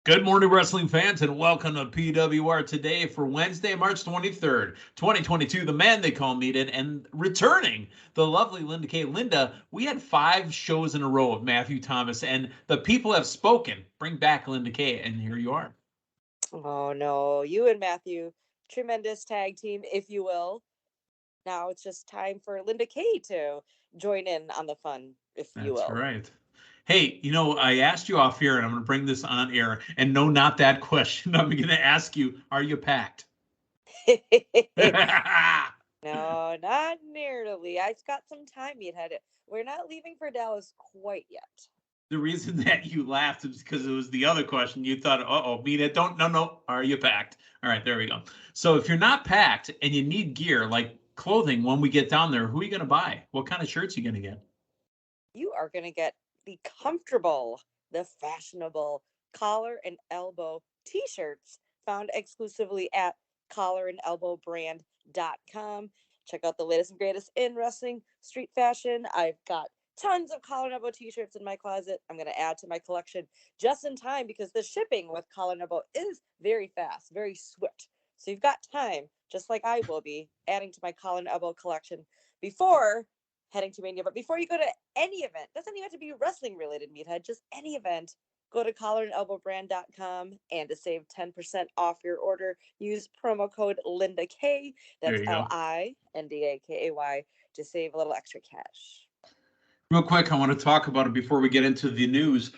Good morning, wrestling fans, and welcome to PWR today for Wednesday, March 23rd, 2022. The man they call Meathead, and returning the lovely Linda K. Linda, we had 5 shows in a row of Matthew Thomas, and the people have spoken. Bring back Linda K., and here you are. Oh, no. You and Matthew, tremendous tag team, if you will. Now it's just time for Linda K to join in on the fun, if you That's will. right. Hey, I asked you off here, and I'm going to bring this on air, and no, not that question. I'm going to ask you, are you packed? No, not nearly. I've got some time yet. We're not leaving for Dallas quite yet. The reason that you laughed is because it was the other question. You thought, Meathead, no, are you packed? All right, there we go. So if you're not packed and you need gear like clothing when we get down there, who are you going to buy? What kind of shirts are you going to get? You are going to get the comfortable, the fashionable collar and elbow t-shirts found exclusively at collarandelbowbrand.com. Check out the latest and greatest in wrestling street fashion. I've got tons of collar and elbow t-shirts in my closet. I'm going to add to my collection just in time because the shipping with collar and elbow is very fast, very swift. So you've got time, just like I will be, adding to my collar and elbow collection before heading to Mania. But before you go to any event, doesn't even have to be wrestling related, Meathead, just any event, go to collarandelbowbrand.com, and to save 10% off your order, use promo code LindaK. There That's you go. LINDAKAY to save a little extra cash. Real quick, I want to talk about it before we get into the news.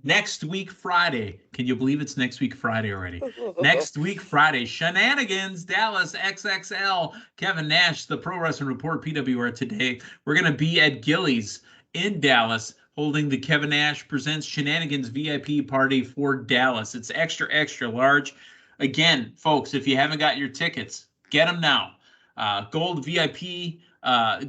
Next week, Friday. Can you believe it's next week, Friday already? Next week, Friday. Shenanigans, Dallas, XXL. Kevin Nash, the Pro Wrestling Report, PWR today. We're going to be at Gillies in Dallas holding the Kevin Nash Presents Shenanigans VIP party for Dallas. It's extra, extra large. Again, folks, if you haven't got your tickets, get them now. Gold VIP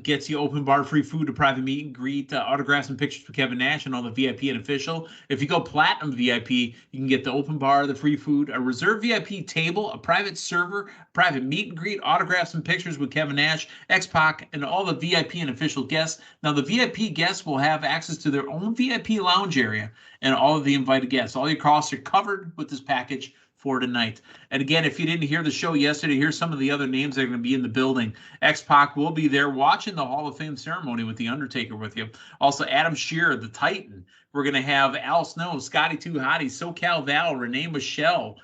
gets you open bar, free food, a private meet and greet, autographs and pictures with Kevin Nash and all the VIP and official. If you go platinum VIP, you can get the open bar, the free food, a reserved VIP table, a private server, private meet and greet, autographs and pictures with Kevin Nash, X-Pac, and all the VIP and official guests. Now, the VIP guests will have access to their own VIP lounge area and all of the invited guests. All your costs are covered with this package for tonight. And again, if you didn't hear the show yesterday, here's some of the other names that are going to be in the building. X-Pac will be there watching the Hall of Fame ceremony with The Undertaker with you. Also, Adam Shearer, the Titan. We're going to have Al Snow, Scotty 2 Hottie, SoCal Val, Renee Michelle.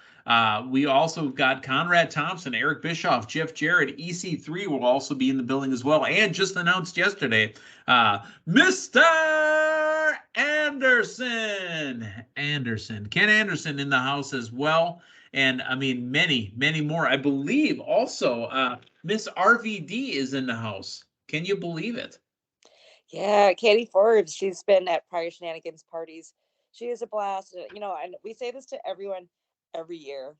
We also got Conrad Thompson, Eric Bischoff, Jeff Jarrett, EC3 will also be in the building as well. And just announced yesterday, Mr. Anderson. Ken Anderson in the house as well. And I mean, many, many more. I believe also Miss RVD is in the house. Can you believe it? Yeah, Katie Forbes, she's been at prior Shenanigans parties. She is a blast. And we say this to everyone every year.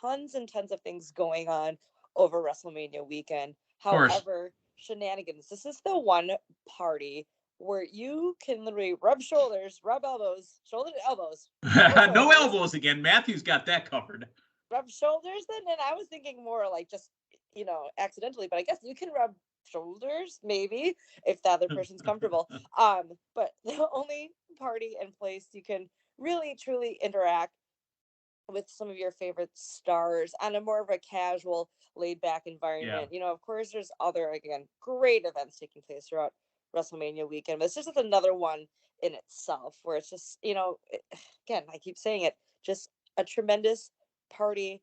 Tons and tons of things going on over WrestleMania weekend. Of course. However, Shenanigans, this is the one party where you can literally rub shoulders, rub elbows, shoulder to elbows. No elbows again. Matthew's got that covered. Rub shoulders then? And I was thinking more like just, accidentally, but I guess you can rub shoulders maybe if the other person's comfortable. But the only party and place you can really truly interact with some of your favorite stars on a more of a casual, laid back environment. Yeah. Of course, there's other, again, great events taking place throughout WrestleMania weekend, but it's just another one in itself where it's just, again, I keep saying it, just a tremendous party.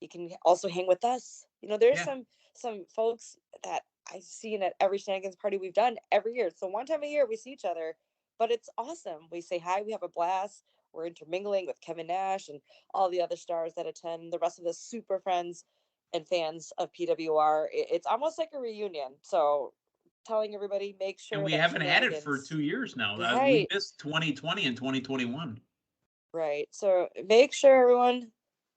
You can also hang with us. There's some folks that I've seen at every Shenanigans party we've done every year. So one time a year we see each other, but it's awesome. We say hi, we have a blast. We're intermingling with Kevin Nash and all the other stars that attend, the rest of the super friends and fans of PWR. It's almost like a reunion. So telling everybody, make sure. And we haven't had it for 2 years now. Right. We missed 2020 and 2021. Right. So make sure everyone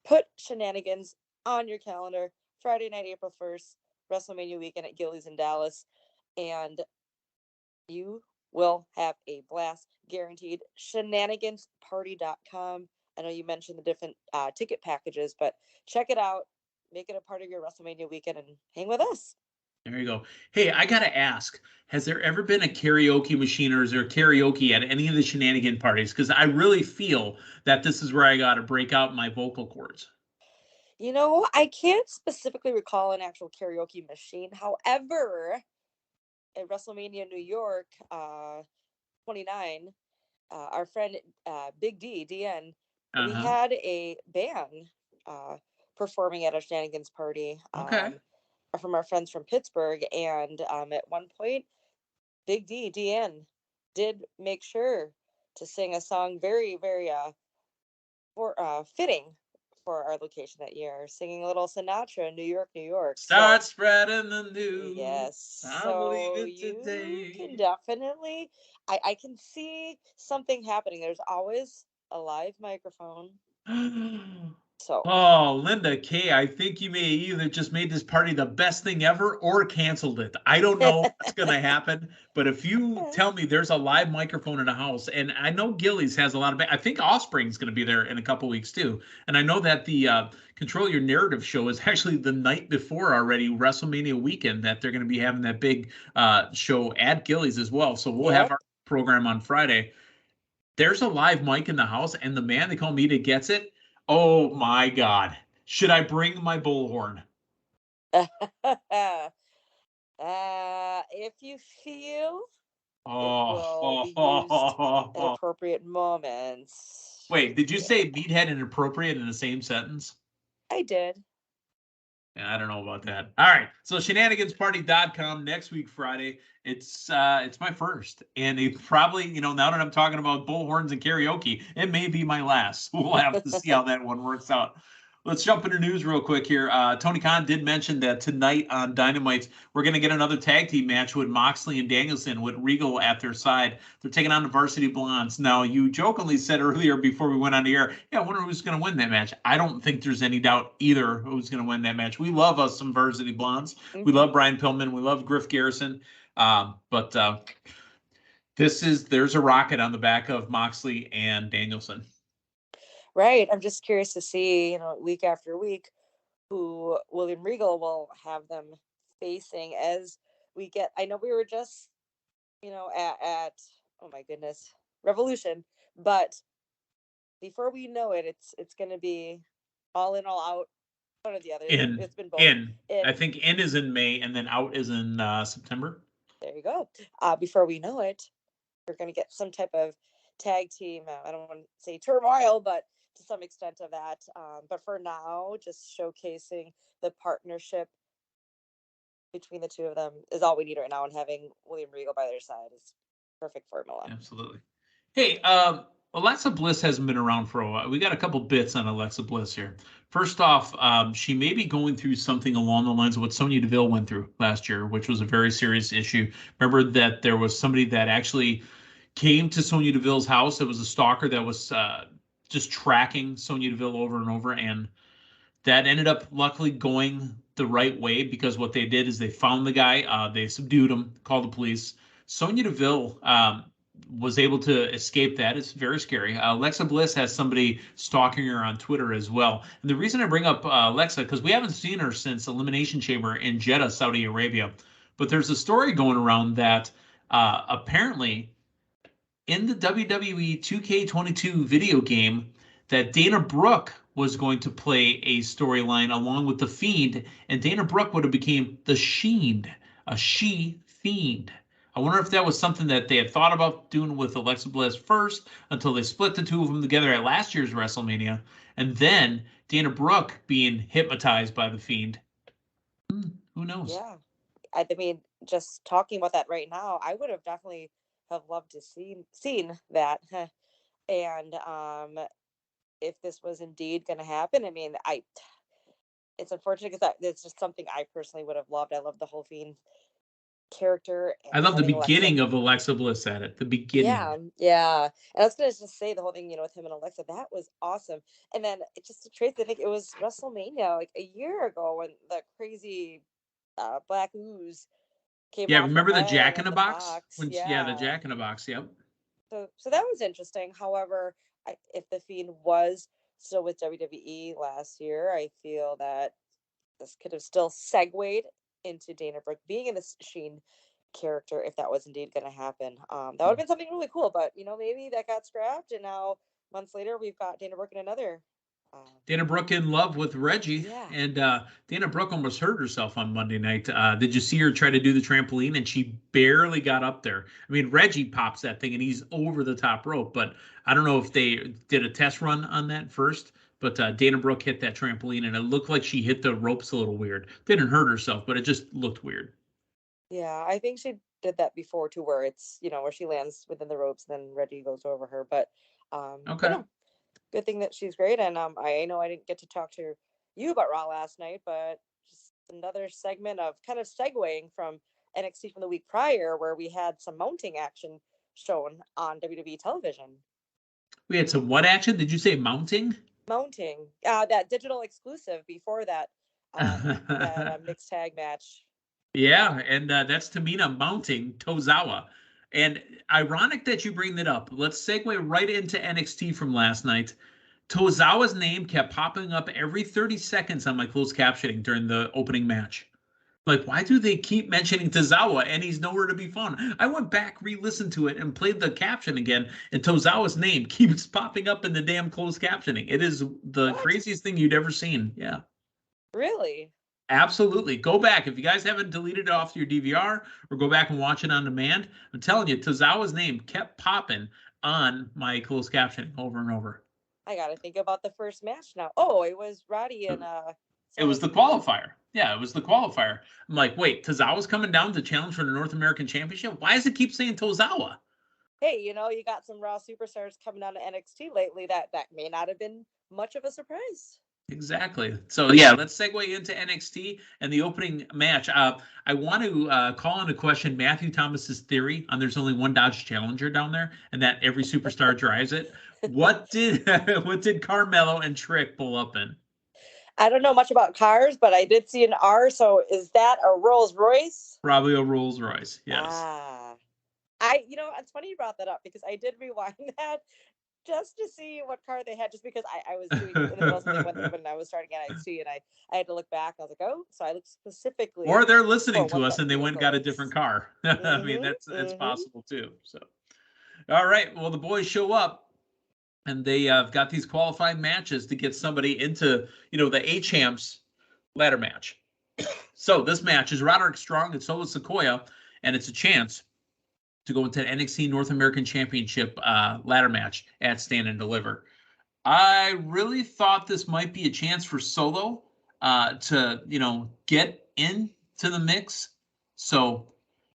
put Shenanigans on your calendar. Friday night, April 1st, WrestleMania weekend at Gillies in Dallas. And you will have a blast, guaranteed. Shenanigansparty.com. I know you mentioned the different ticket packages, but check it out. Make it a part of your WrestleMania weekend and hang with us. There you go. Hey, I gotta ask, has there ever been a karaoke machine or is there karaoke at any of the shenanigan parties? Because I really feel that this is where I gotta break out my vocal cords. I can't specifically recall an actual karaoke machine. However, at WrestleMania New York, 29, our friend Big DN, we Uh-huh. had a band uh, performing at a shenanigans party Okay. from our friends from Pittsburgh. And at one point, Big DN, did make sure to sing a song very, very fitting for our location that year, singing a little Sinatra, New York, New York. So Start spreading the news. yes, I'm so leaving you can today. definitely, I can see something happening. There's always a live microphone. So Oh, Linda K, I think you may either just made this party the best thing ever or canceled it. I don't know what's going to happen, but if you tell me there's a live microphone in the house, and I know Gillies has a lot of, I think Offspring's going to be there in a couple weeks too. And I know that the Control Your Narrative show is actually the night before already, WrestleMania weekend, that they're going to be having that big show at Gillies as well. So we'll have yep. our program on Friday. There's a live mic in the house, and the man they call Meathead gets it. Oh my God. Should I bring my bullhorn? If you feel it Oh, will oh, be oh, used oh, at oh. appropriate moments. Wait, did you Yeah, say meathead and appropriate in the same sentence? I did. Yeah, I don't know about that. All right. So shenanigansparty.com next week, Friday. It's my first. And it probably, now that I'm talking about bullhorns and karaoke, it may be my last. We'll have to see how that one works out. Let's jump into news real quick here. Tony Khan did mention that tonight on Dynamite, we're going to get another tag team match with Moxley and Danielson with Regal at their side. They're taking on the Varsity Blondes. Now, you jokingly said earlier before we went on the air, yeah, I wonder who's going to win that match. I don't think there's any doubt either who's going to win that match. We love us some Varsity Blondes. We Hmm. love Brian Pillman. We love Griff Garrison. But there's a rocket on the back of Moxley and Danielson. Right. I'm just curious to see, week after week, who William Regal will have them facing as we get. I know we were just, at oh my goodness, Revolution, but before we know it, it's going to be all in, all out, one or the other. In It's been both. in I And think in is in May and then out is in September. there you go. Before we know it, we're going to get some type of tag team. I don't want to say turmoil, but to some extent of that. But for now, just showcasing the partnership between the two of them is all we need right now. And having William Regal by their side is perfect formula. Absolutely. Hey, Alexa Bliss hasn't been around for a while. We got a couple bits on Alexa Bliss here. First off, she may be going through something along the lines of what Sonya Deville went through last year, which was a very serious issue. Remember that there was somebody that actually came to Sonya Deville's house. It was a stalker that was just tracking Sonya Deville over and over, and that ended up luckily going the right way because what they did is they found the guy, they subdued him, called the police. Sonya Deville was able to escape that. It's very scary. Alexa Bliss has somebody stalking her on Twitter as well. And the reason I bring up Alexa, because we haven't seen her since Elimination Chamber in Jeddah, Saudi Arabia. But there's a story going around that apparently in the WWE 2K22 video game that Dana Brooke was going to play a storyline along with the Fiend, and Dana Brooke would have became the Sheen, a she Fiend. I wonder if that was something that they had thought about doing with Alexa Bliss first until they split the two of them together at last year's WrestleMania, and then Dana Brooke being hypnotized by the Fiend. Who knows? Yeah. I mean, just talking about that right now, I would have definitely have loved to seen that. And if this was indeed going to happen, I mean, it's unfortunate because it's just something I personally would have loved. I love the whole Fiend character I and love the having Alexa. beginning of Alexa Bliss at it. The beginning. Yeah, yeah. And I was gonna just say the whole thing, with him and Alexa, that was awesome. And then just to trace, I think it was WrestleMania like a year ago when the crazy black ooze came Yeah, off her remember the head Jack in and the the Box? box. Yeah, the Yeah. Jack in the Box. Yep. So that was interesting. However, if the Fiend was still with WWE last year, I feel that this could have still segued into Dana Brooke being in this Sheen character if that was indeed going to happen. That would have been something really cool, but maybe that got scrapped, and now months later we've got Dana Brooke in another. Dana Brooke in love with Reggie, Yeah. and Dana Brooke almost hurt herself on Monday night. Did you see her try to do the trampoline, and she barely got up there? I mean, Reggie pops that thing, and he's over the top rope, but I don't know if they did a test run on that first, but Dana Brooke hit that trampoline, and it looked like she hit the ropes a little weird. Didn't hurt herself, but it just looked weird. Yeah, I think she did that before too, where it's where she lands within the ropes, and then Reggie goes over her. But Okay. no, good thing that she's great. And I know I didn't get to talk to you about Raw last night, but just another segment of kind of segueing from NXT from the week prior, where we had some mounting action shown on WWE television. We had some what action? Did you say mounting? Mounting, that digital exclusive before that mixed tag match. Yeah, and that's Tamina mounting Tozawa. And ironic that you bring that up. Let's segue right into NXT from last night. Tozawa's name kept popping up every 30 seconds on my closed captioning during the opening match. Like, why do they keep mentioning Tozawa and he's nowhere to be found? I went back, re-listened to it, and played the caption again, and Tozawa's name keeps popping up in the damn closed captioning. It is the craziest thing you'd ever seen. Yeah. Really? Absolutely. Go back. If you guys haven't deleted it off your DVR or go back and watch it on demand, I'm telling you, Tozawa's name kept popping on my closed captioning over and over. I got to think about the first match now. Oh, it was Roddy and it was the qualifier. Yeah, it was the qualifier. I'm like, wait, Tozawa's coming down to challenge for the North American Championship? Why does it keep saying Tozawa? Hey, you got some Raw superstars coming down to NXT lately that may not have been much of a surprise. Exactly. So, yeah, let's segue into NXT and the opening match. I want to call into question Matthew Thomas's theory on there's only one Dodge Challenger down there and that every superstar drives it. What did Carmelo and Trick pull up in? I don't know much about cars, but I did see an R. So is that a Rolls Royce? Probably a Rolls Royce. Yes. It's funny you brought that up because I did rewind that just to see what car they had, just because I was doing in the middle of something when I was starting NXT, and I had to look back. I was like, oh, so I looked specifically. Or they're listening to us and they went and got a different car. I mean, that's possible too. So, all right. Well, the boys show up. And they have got these qualifying matches to get somebody into, the A-Champs ladder match. So this match is Roderick Strong and Solo Sikoa, and it's a chance to go into an NXT North American Championship ladder match at Stand and Deliver. I really thought this might be a chance for Solo to, get into the mix. So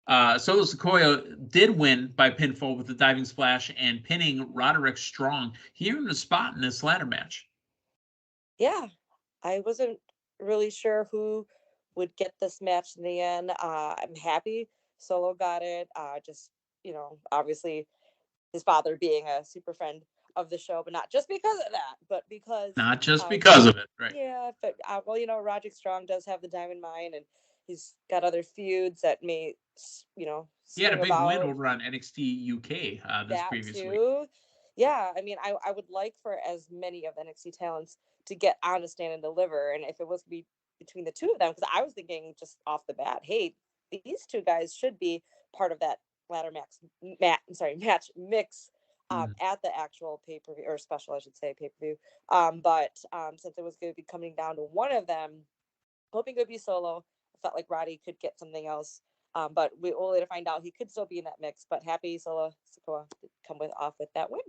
Solo Sikoa did win by pinfall with the diving splash and pinning Roderick Strong. He earned a spot in this ladder match. Yeah, I wasn't really sure who would get this match in the end. I'm happy Solo got it. Obviously his father being a super friend of the show, but not just because of that, but because not just because of it, right? Yeah, but Roderick Strong does have the Diamond Mine, and he's got other feuds that may, he had a big win over on NXT UK this previous week. Yeah, I mean, I would like for as many of the NXT talents to get on to Stand and Deliver, and if it was to be between the two of them, because I was thinking just off the bat, hey, these two guys should be part of that ladder match mix at the actual pay-per-view, or special, I should say, pay-per-view. But since it was going to be coming down to one of them, hoping it would be Solo, I felt like Roddy could get something else. But we will later find out he could still be in that mix. But happy Solo Sikoa to come off with that win.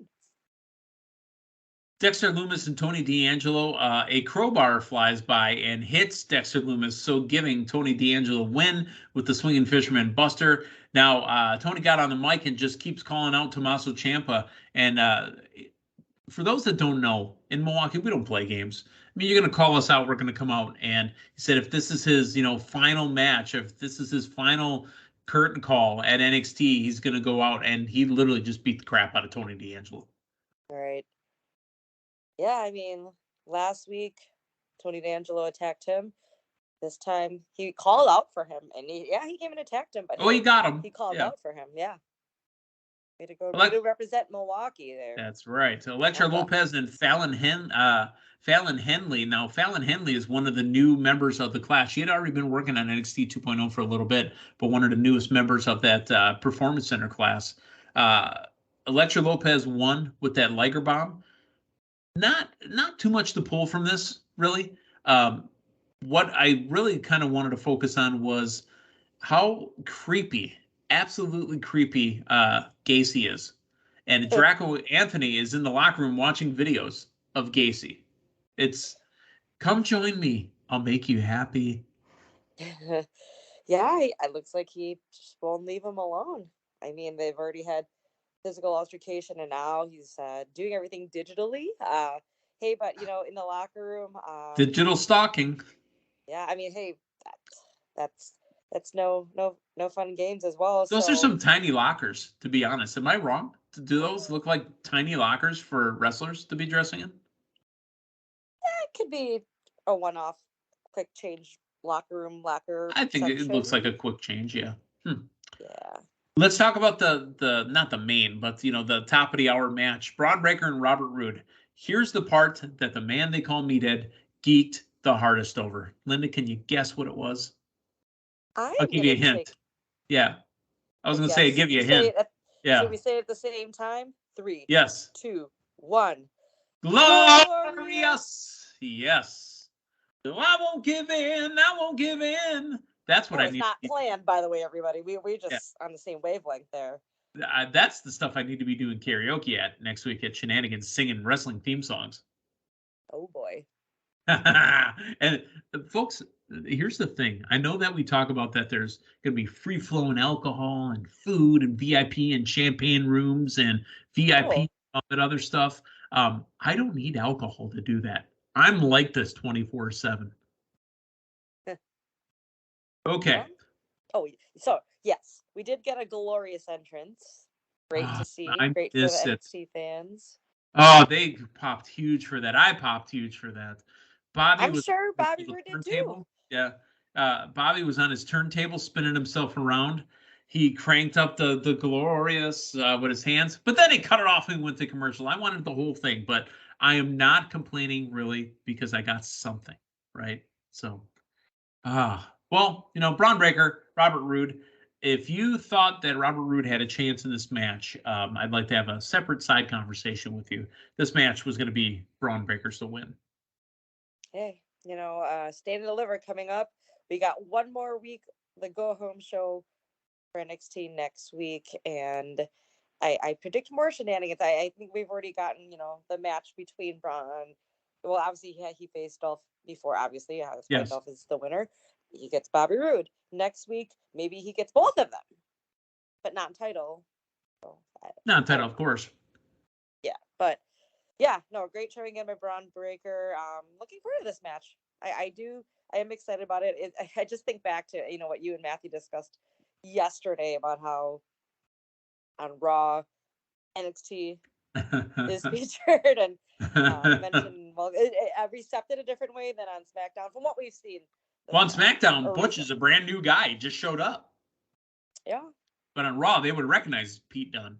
Dexter Lumis and Tony D'Angelo, a crowbar flies by and hits Dexter Lumis, so giving Tony D'Angelo a win with the swinging fisherman buster. Now, Tony got on the mic and just keeps calling out Tommaso Ciampa. And for those that don't know, in Milwaukee, we don't play games. I mean, you're going to call us out, we're going to come out. And he said if this is his, final match, if this is his final curtain call at NXT, he's going to go out, and he literally just beat the crap out of Tony D'Angelo. All right. Yeah, I mean, last week, Tony D'Angelo attacked him. This time, he called out for him, and he came and attacked him. But he got him. He called out for him, yeah. Way to represent Milwaukee there. That's right. Elektra Lopez and Fallon Fallon Henley. Now, Fallon Henley is one of the new members of the Clash. She had already been working on NXT 2.0 for a little bit, but one of the newest members of that Performance Center class. Alexia Lopez won with that Liger Bomb. Not too much to pull from this, really. What I really kind of wanted to focus on was how creepy, absolutely creepy Gacy is. And Draco Anthony is in the locker room watching videos of Gacy. It's, come join me. I'll make you happy. Yeah, it looks like he just won't leave him alone. I mean, they've already had physical altercation, and now he's doing everything digitally. Hey, but in the locker room, Digital stalking. yeah, I mean, hey, that's no fun games as well. Those So are some tiny lockers, to be honest. Am I wrong? Do those look like tiny lockers for wrestlers to be dressing in? it could be a one-off, quick change locker I think it looks like a section. quick change, yeah. Yeah. Let's talk about the not the main, but the top of the hour match. Braun Breaker and Robert Roode. Here's the part that the man they call Meathead geeked the hardest over. Linda, can you guess what it was? I'll give you a hint. Yeah. I was going to say, give you a hint. Yeah. Should we say it at the same time? 3. Yes. 2, 1. Glorious. Yes. No, I won't give in. I won't give in. That's what I need. It's not planned, by the way, everybody. We're just on the same wavelength there. That's the stuff I need to be doing karaoke at next week at Shenanigans, singing wrestling theme songs. Oh, boy. And folks, here's the thing. I know that we talk about that there's going to be free-flowing alcohol and food and VIP and champagne rooms and VIP and other stuff. I don't need alcohol to do that. I'm like this 24/7. Okay. Oh, so yes, we did get a glorious entrance. Great to see. Great for the NXT fans. Oh, they popped huge for that. I popped huge for that. I'm sure Bobby did too. Yeah. Bobby was on his turntable spinning himself around. He cranked up the glorious with his hands, but then he cut it off and went to commercial. I wanted the whole thing, but I am not complaining really because I got something, right? So, well, Braun Breaker, Robert Roode. If you thought that Robert Roode had a chance in this match, I'd like to have a separate side conversation with you. This match was going to be Braun Breaker's to win. Hey, Stand and Deliver coming up. We got one more week, the go-home show for NXT next week, and I predict more shenanigans. I think we've already gotten, the match between Braun. Well, obviously, he faced Dolph before, obviously. Yes. Dolph is the winner. He gets Bobby Roode. Next week, maybe he gets both of them, but not in title. So, not in title, of course. Yeah, but yeah, no, great showing again by Braun Breaker. Looking forward to this match. I am excited about it. I just think back to what you and Matthew discussed yesterday about how on Raw NXT is featured, and mentioned received a different way than on SmackDown from what we've seen. Well, on SmackDown, Butch is a brand new guy. He just showed up. Yeah. But on Raw, they would recognize Pete Dunne.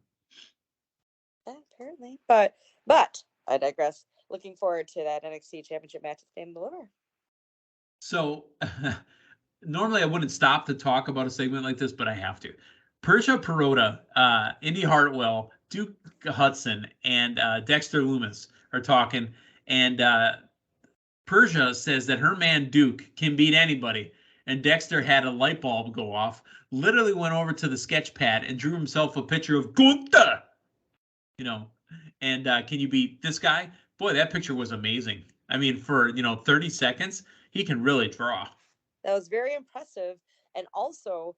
Yeah, apparently. But I digress. Looking forward to that NXT Championship match at Stand and Deliver. So, normally I wouldn't stop to talk about a segment like this, but I have to. Persia Perota, Indy Hartwell, Duke Hudson, and Dexter Lumis are talking, and Persia says that her man Duke can beat anybody, and Dexter had a light bulb go off, literally went over to the sketch pad and drew himself a picture of Gunther, and can you beat this guy? Boy, that picture was amazing. I mean, for 30 seconds, he can really draw. That was very impressive, and also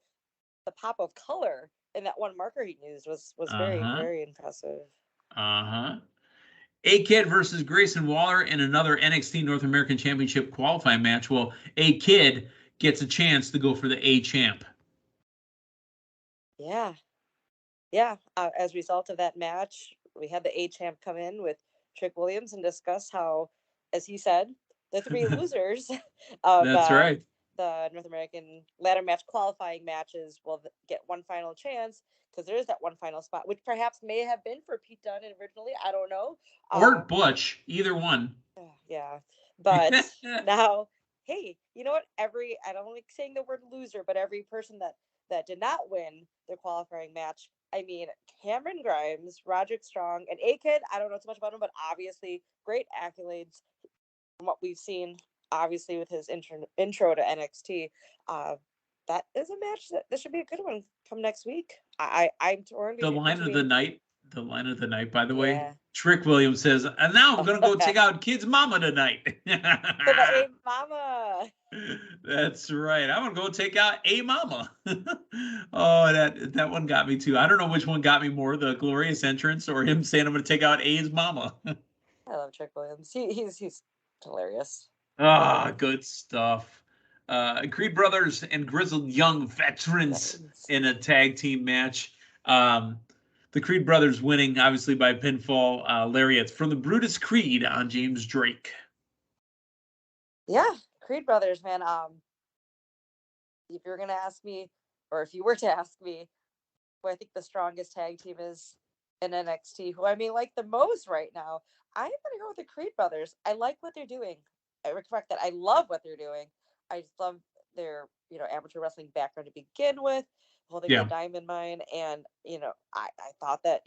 the pop of color in that one marker he used was very, very impressive. A-Kid versus Grayson Waller in another NXT North American Championship qualifying match. Well, A-Kid gets a chance to go for the A-Champ. Yeah. Yeah. As a result of that match, we had the A-Champ come in with Trick Williams and discuss how, as he said, the 3 losers of That's right. the North American ladder match qualifying matches will get one final chance, because there is that one final spot, which perhaps may have been for Pete Dunne originally. I don't know. Or Butch, either one. yeah. But now, hey, you know what? I don't like saying the word loser, but every person that did not win their qualifying match. I mean, Cameron Grimes, Roderick Strong, and A-Kid. I don't know too much about him, but obviously great accolades from what we've seen. Obviously, with his intro to NXT, that is a match that this should be a good one come next week. I'm torn The line of the between night, the line of the night, by the way, yeah. Trick Williams says, and now I'm going to go take out kid's mama tonight. Hey, mama. That's right. I'm going to go take out a mama. Oh, that one got me too. I don't know which one got me more, the glorious entrance or him saying I'm going to take out A's mama. I love Trick Williams. He's hilarious. Ah, good stuff. Creed Brothers and Grizzled Young veterans in a tag team match. The Creed Brothers winning, obviously, by pinfall lariats from the Brutus Creed on James Drake. Yeah, Creed Brothers, man. If you're gonna ask me, or if you were to ask me, who I think the strongest tag team is in NXT, who I mean like the most right now, I'm gonna go with the Creed Brothers. I like what they're doing. I respect that. I love what they're doing. I just love their amateur wrestling background to begin with, holding the Diamond Mine, and I thought that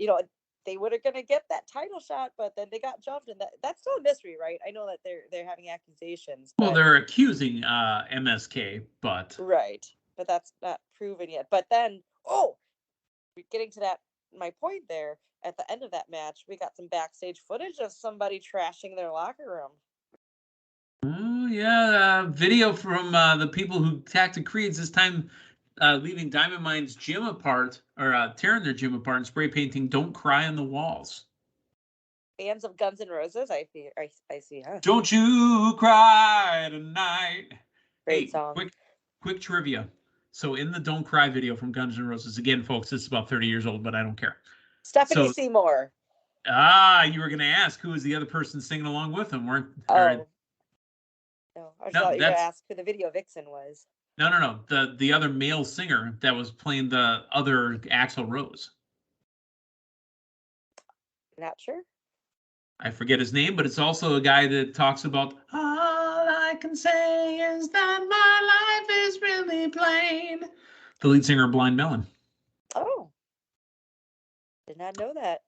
they were gonna get that title shot, but then they got jumped, and that's still a mystery, right? I know that they're having accusations. Well, they're accusing MSK, but right, but that's not proven yet. But then, getting to that, my point there, at the end of that match, we got some backstage footage of somebody trashing their locker room. Oh yeah, video from the people who attacked the Creeds this time, leaving Diamond Mine's gym apart, or tearing their gym apart and spray painting "Don't Cry" on the walls. Fans of Guns N' Roses, I see, huh? Don't you cry tonight. Great song. Quick trivia. So in the "Don't Cry" video from Guns N' Roses, again, folks, this is about 30 years old, but I don't care. Stephanie Seymour. You were going to ask who was the other person singing along with them, weren't? No, I thought you were going to ask who the video vixen was. No. The other male singer that was playing the other Axl Rose. Not sure. I forget his name, but it's also a guy that talks about all I can say is that my life is really plain. The lead singer of Blind Melon. Oh. Did not know that.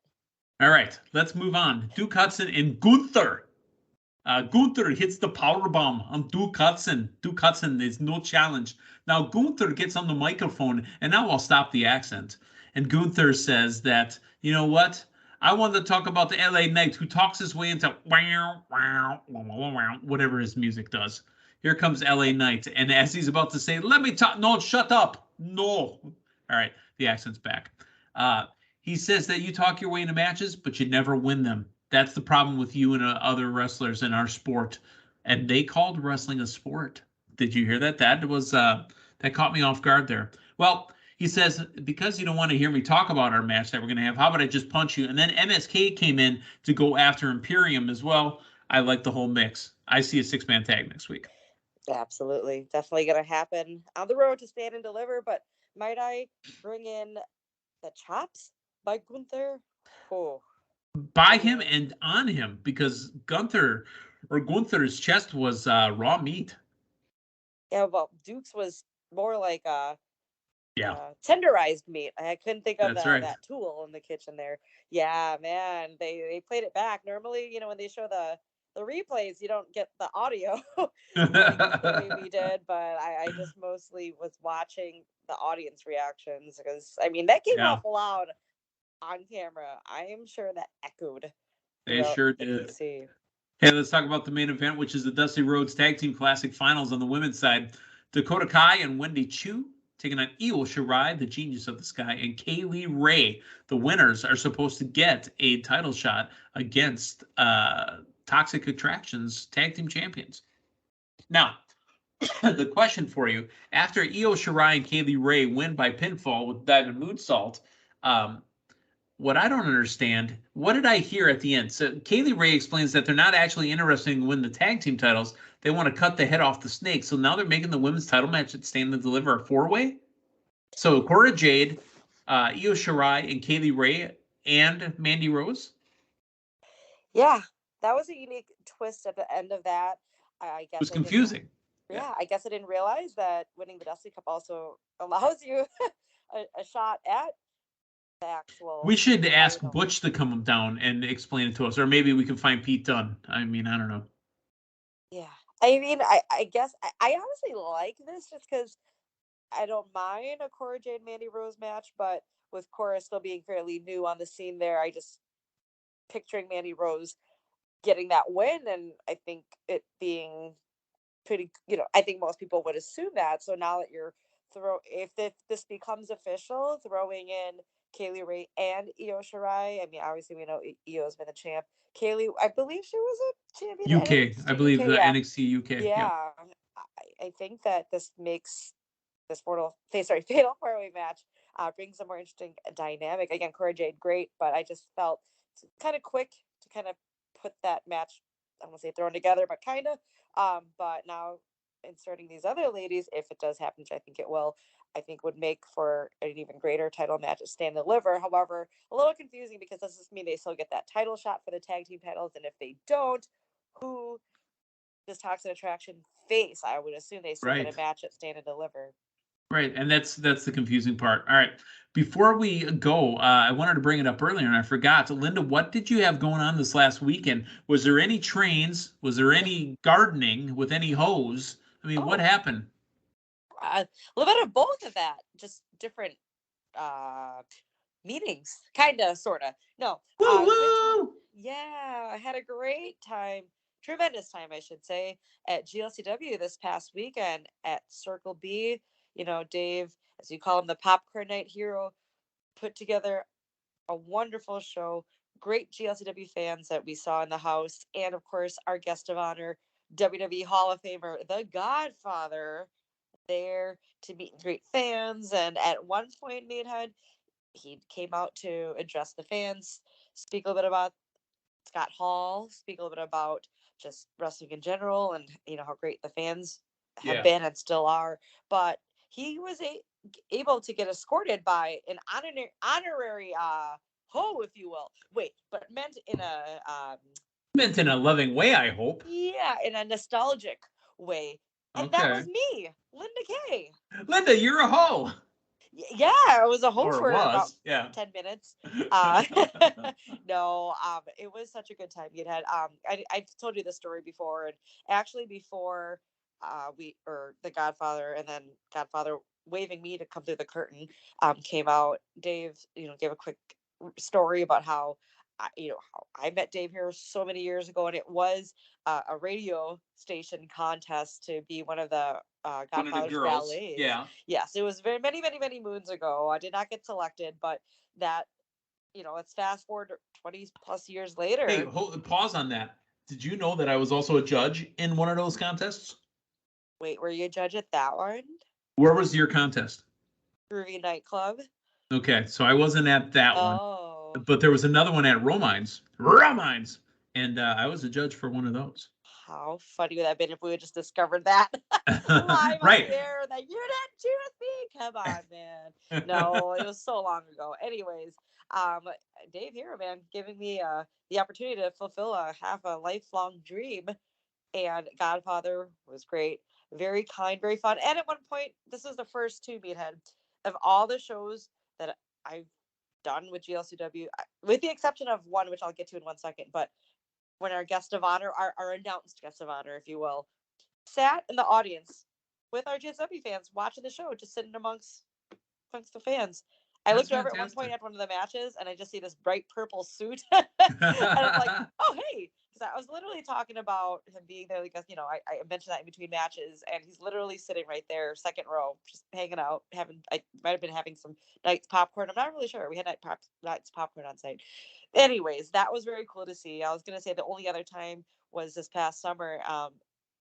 All right, let's move on. Duke Hudson and Gunther. Gunther hits the power bomb on Duke Hudson. Duke Hudson is no challenge. Now Gunther gets on the microphone, and now I'll stop the accent. And Gunther says that, you know what? I wanted to talk about the LA Knight who talks his way into whatever his music does. Here comes LA Knight. And as he's about to say, let me talk. No, shut up. No. All right, the accent's back. He says that you talk your way into matches, but you never win them. That's the problem with you and other wrestlers in our sport. And they called wrestling a sport. Did you hear that? That was that caught me off guard there. Well, he says, because you don't want to hear me talk about our match that we're going to have, how about I just punch you? And then MSK came in to go after Imperium as well. I like the whole mix. I see a 6-man tag next week. Absolutely. Definitely going to happen on the road to Stand and Deliver. But might I bring in the chops by Gunther? Oh. By him and on him, because Gunther's chest was raw meat. Yeah, well, Duke's was more like tenderized meat. I couldn't think of that tool in the kitchen there. Yeah, man, they played it back. Normally, when they show the replays, you don't get the audio like the way we did, but I just mostly was watching the audience reactions because that came off loud on camera. I am sure that echoed. They sure did. Hey, let's talk about the main event, which is the Dusty Rhodes Tag Team Classic Finals on the women's side. Dakota Kai and Wendy Chu taking on Io Shirai, the Genius of the Sky, and Kaylee Ray. The winners are supposed to get a title shot against Toxic Attraction's Tag Team Champions. Now, the question for you, after Io Shirai and Kaylee Ray win by pinfall with Diamond Moonsault, what I don't understand, what did I hear at the end? So Kaylee Ray explains that they're not actually interested in winning the tag team titles. They want to cut the head off the snake. So now they're making the women's title match at Stand and Deliver a 4-way. So Cora Jade, Io Shirai, and Kaylee Ray, and Mandy Rose. Yeah, that was a unique twist at the end of that. I It guess was I didn't. confusing. Yeah. Yeah, I guess I didn't realize that winning the Dusty Cup also allows you a shot at the We actual should ask title. Butch to come down and explain it to us, or maybe we can find Pete Dunne. I mean, I don't know. Yeah, I mean, I guess I honestly like this just because I don't mind a Cora Jade Mandy Rose match, but with Cora still being fairly new on the scene there, I just picturing Mandy Rose getting that win, and I think it being pretty, I think most people would assume that. So now that you're if this becomes official, throwing in Kaylee Ray and Io Shirai. I mean, obviously we know Io's been the champ. Kaylee, I believe she was a champion at UK, I NXT believe UK. the Yeah, NXT UK. Yeah. yeah. I think that this makes this fatal 4-way match brings a more interesting dynamic. Again, Cora Jade, great, but I just felt kind of quick to kind of put that match. I don't want to say thrown together, but kind of. But now inserting these other ladies, if it does happen, which I think it will, I think would make for an even greater title match at Stand and Deliver. However, a little confusing because does this mean they still get that title shot for the tag team titles? And if they don't, who does Toxic Attraction face? I would assume they still get Right. a match at Stand and Deliver. Right, and that's the confusing part. All right, before we go, I wanted to bring it up earlier and I forgot. Linda, what did you have going on this last weekend? Was there any trains? Was there any gardening with any hose? I mean, what Oh, happened? a little bit of both of that, just different uh meetings, kind of, sort of. No, Woo good time. woo! Yeah, I had a great time, tremendous time, I should say, at GLCW this past weekend at Circle B. Dave, as you call him, the Popcorn Night Hero, put together a wonderful show. Great GLCW fans that we saw in the house, and of course, our guest of honor, WWE Hall of Famer, The Godfather, there to meet and greet fans. And at one point, Meathead, he came out to address the fans, speak a little bit about Scott Hall, speak a little bit about just wrestling in general, and how great the fans have Yeah. been and still are. But he was able to get escorted by an honorary ho, if you will. Wait, but meant in a Meant in a loving way, I hope. yeah, in a nostalgic way. And that Okay. was me, Linda Kay. Linda, you're a hoe. Yeah, I was a hoe Or it for about was. Yeah. 10 minutes. Uh, no, it was such a good time. You had I've told you the story before, and actually before the Godfather and then Godfather waving me to come through the curtain came out. Dave, gave a quick story about how how I met Dave here so many years ago, and it was a radio station contest to be one of the One of the Godfather's girls. valets. Yeah. Yes, it was very many, many, many moons ago. I did not get selected, but that, let's fast forward 20 plus years Hey, later. pause on that. Did you know that I was also a judge in one of those contests? Wait, were you a judge at that one? Where was your contest? Groovy Nightclub? Okay, so I wasn't at that one, Oh, but there was another one at Romines. Romines! And I was a judge for one of those. how funny would that have been if we had just discovered that live on Right. the air that you didn't choose me? Come on, man. No, it was so long ago. Anyways, um, Dave Hero, man, giving me the opportunity to fulfill a half a lifelong dream. And Godfather was great, very kind, very fun. And at one point, this is the first two Meathead of all the shows that I've done with GLCW, with the exception of one, which I'll get to in 1 second. But when our guest of honor, our announced guest of honor, if you will, sat in the audience with our GLCW fans watching the show, just sitting amongst the fans. I That's looked over at one point fantastic. at one of the matches, and I just see this bright purple suit, and I'm like, "Oh, hey!" Because I was literally talking about him being there. Because I mentioned that in between matches, and he's literally sitting right there, second row, just hanging out, having. I might have been having some Knight's popcorn. I'm not really sure. We had Knight's popcorn on site. Anyways, that was very cool to see. I was gonna say the only other time was this past summer.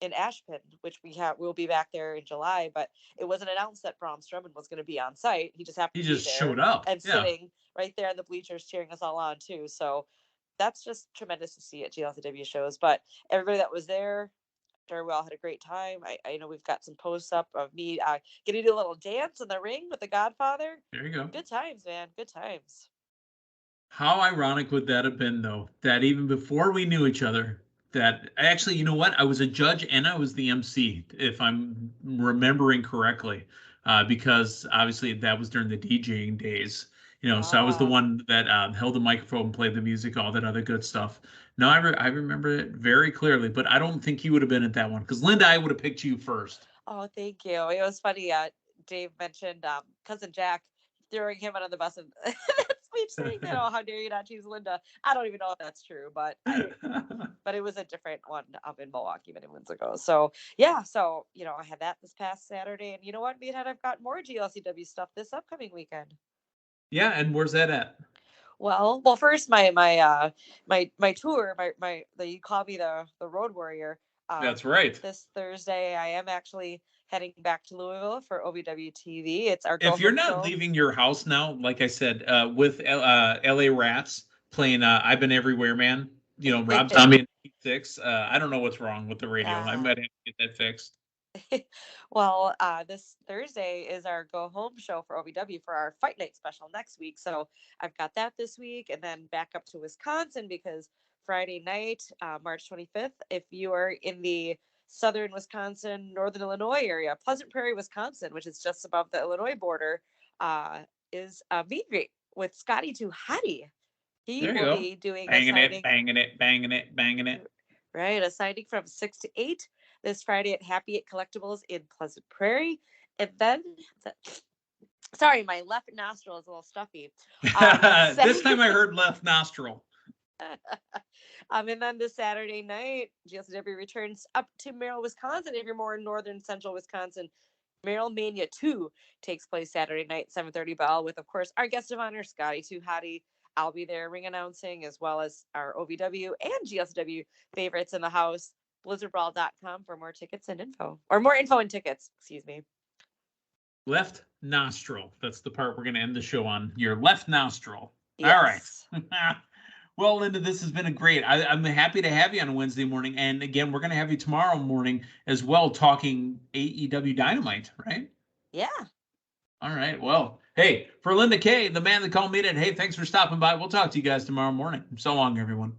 In Ashpin, which we'll be back there in July, but it wasn't announced that Braun Strowman was going to be on site. He just He happened to be just there showed up. and Yeah. sitting right there in the bleachers cheering us all on too. So that's just tremendous to see at GLCW shows. But everybody that was there, sure, we all had a great time. I know we've got some posts up of me getting to do a little dance in the ring with the Godfather. There you go. Good times, man. Good times. How ironic would that have been, though, that even before we knew each other, that actually, you know what? I was a judge and I was the MC, if I'm remembering correctly, because obviously that was during the DJing days. So I was the Ah, one that held the microphone, played the music, all that other good stuff. No, I remember it very clearly, but I don't think you would have been at that one because Linda, I would have picked you first. oh, thank you. It was funny. Dave mentioned cousin Jack throwing him under the bus, and that's me saying that. Oh, how dare you not choose Linda? I don't even know if that's true, but it was a different one up in Milwaukee many months ago. So yeah, so I had that this past Saturday, and you know what, Meathead, I've got more GLCW stuff this upcoming weekend. Yeah, and where's that at? Well, first my tour, you call me the road warrior. Um, That's right. this Thursday, I am actually heading back to Louisville for OVW TV. It's our go If you're home not show. leaving your house now, like I said, with LA Rats playing I've Been Everywhere, Man, Rob Zombie in 86, I don't know what's wrong with the radio. I uh, might have to get that fixed. well, this Thursday is our go home show for OVW for our Fight Night special next week. So I've got that this week, and then back up to Wisconsin because Friday night, March 25th, if you are in the southern Wisconsin, northern Illinois area, Pleasant Prairie, Wisconsin, which is just above the Illinois border, uh, is a meet and greet with Scotty Too Hottie. He There you will go. be doing a Banging it, signing, banging it, banging it, banging it. right? A signing from 6 to 8 this Friday at Happy Eight Collectibles in Pleasant Prairie. And then, sorry, my left nostril is a little stuffy. This time I heard left nostril. And then this Saturday night, GSW returns up to Merrill, Wisconsin. If you're more in northern central Wisconsin, Merrill Mania 2 takes place Saturday night, 7:30 bell, with, of course, our guest of honor, Scotty Too Hottie. I'll be there ring announcing, as well as our OVW and GSW favorites in the house. BlizzardBrawl.com for more tickets and info, or more info and tickets, excuse me. Left nostril. That's the part we're going to end the show on. Your left nostril. All right. Yes. Well, Linda, this has been a great. I'm happy to have you on a Wednesday morning. And again, we're going to have you tomorrow morning as well, talking AEW Dynamite, right? Yeah. All right. Well, hey, for Linda Kay, the man that called me today, hey, thanks for stopping by. We'll talk to you guys tomorrow morning. So long, everyone.